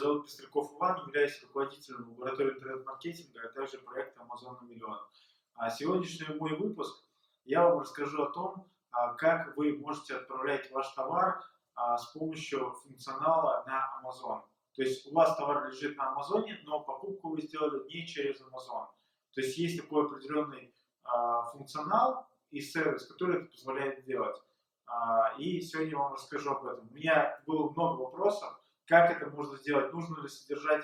зовут Пестряков Иван, являюсь руководителем лаборатории интернет-маркетинга, а также проекта Amazon на миллион. Сегодняшний мой выпуск я вам расскажу о том, как вы можете отправлять ваш товар с помощью функционала на Amazon. То есть у вас товар лежит на Амазоне, но покупку вы сделали не через Amazon. То есть есть такой определенный функционал и сервис, который это позволяет делать. И сегодня я вам расскажу об этом. У меня было много вопросов, как это можно сделать, нужно ли содержать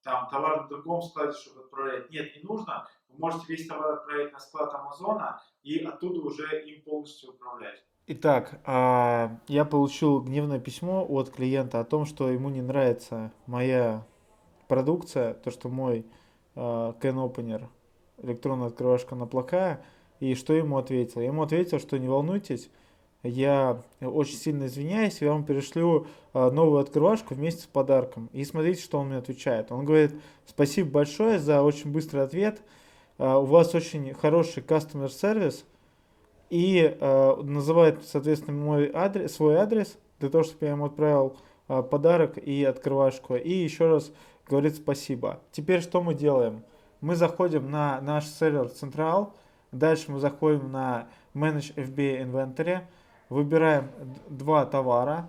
там товар на другом складе, чтобы отправлять. Нет, не нужно. Вы можете весь товар отправить на склад Амазона и оттуда уже им полностью управлять. Итак, я получил гневное письмо от клиента о том, что ему не нравится моя продукция, то, что мой Can Opener, электронная открывашка на плака, и что ему ответил. Я ему ответил, что не волнуйтесь, я очень сильно извиняюсь, я вам перешлю новую открывашку вместе с подарком. И смотрите, что он мне отвечает. Он говорит: спасибо большое за очень быстрый ответ, у вас очень хороший customer сервис, и называет, соответственно, мой адрес, свой адрес, для того, чтобы я ему отправил подарок и открывашку. И еще раз говорит спасибо. Теперь что мы делаем? Мы заходим на наш сервер Central, дальше мы заходим на Manage FBA Inventory, выбираем два товара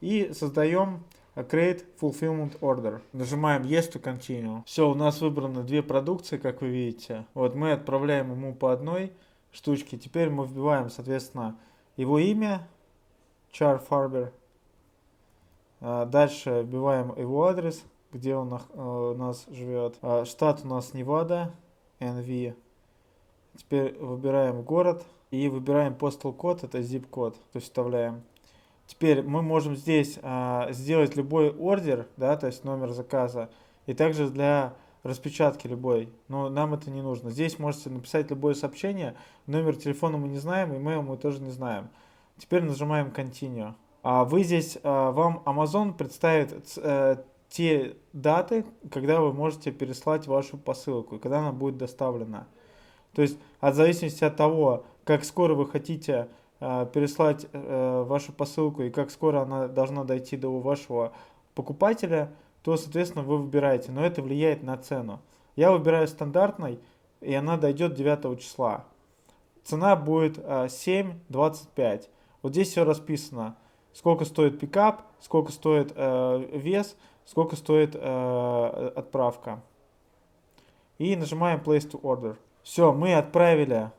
и создаем Create Fulfillment Order. Нажимаем Yes to Continue. Все, у нас выбраны две продукции, как вы видите. Вот мы отправляем ему по одной штучке. Теперь мы вбиваем, соответственно, его имя, Char Farber. Дальше вбиваем его адрес, где он у нас живет. Штат у нас Невада, NV. Теперь выбираем город и выбираем postal код, это zip-код, то есть вставляем. Теперь мы можем здесь сделать любой ордер, да, то есть номер заказа, и также для распечатки любой, но нам это не нужно. Здесь можете написать любое сообщение, номер телефона мы не знаем, email мы тоже не знаем. Теперь нажимаем Continue. Вы здесь, вам Amazon представит те даты, когда вы можете переслать вашу посылку и когда она будет доставлена. То есть от зависимости от того, как скоро вы хотите переслать вашу посылку и как скоро она должна дойти до вашего покупателя, то, соответственно, вы выбираете, но это влияет на цену. Я выбираю стандартный, и она дойдет 9 числа. Цена будет 7,25. Вот здесь все расписано. Сколько стоит пикап, сколько стоит вес, сколько стоит отправка. И нажимаем Place to Order. Все, мы отправили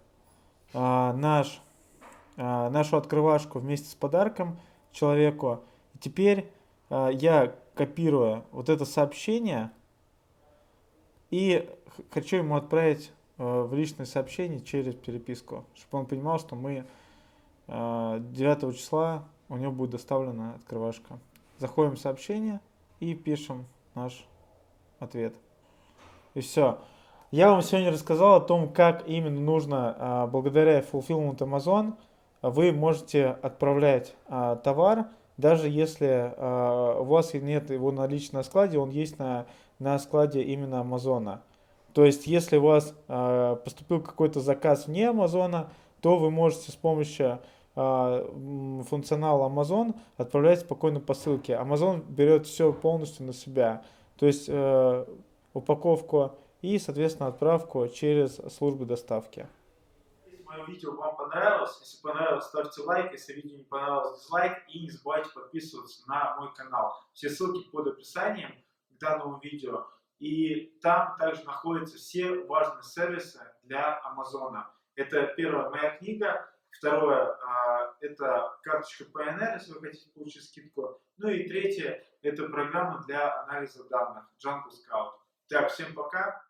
нашу открывашку вместе с подарком человеку. И теперь я копирую вот это сообщение и хочу ему отправить в личное сообщение через переписку, чтобы он понимал, что мы 9 числа у него будет доставлена открывашка. Заходим в сообщение и пишем наш ответ. И все. Я вам сегодня рассказал о том, как именно нужно, благодаря Fulfillment Amazon, вы можете отправлять товар, даже если у вас нет его наличия на складе, он есть на складе именно Амазона. То есть, если у вас поступил какой-то заказ вне Амазона, то вы можете с помощью функционала Amazon отправлять спокойно посылки. Amazon берет все полностью на себя. То есть, упаковку и, соответственно, отправку через службы доставки. Если мое видео вам понравилось, если понравилось, ставьте лайк, если видео не понравилось, дизлайк, и не забывайте подписываться на мой канал. Все ссылки под описанием к данному видео, и там также находятся все важные сервисы для Амазона. Это первая моя книга, второе это карточка PNR, если вы хотите получить скидку, ну и третье это программа для анализа данных Jungle Scout. Так, всем пока.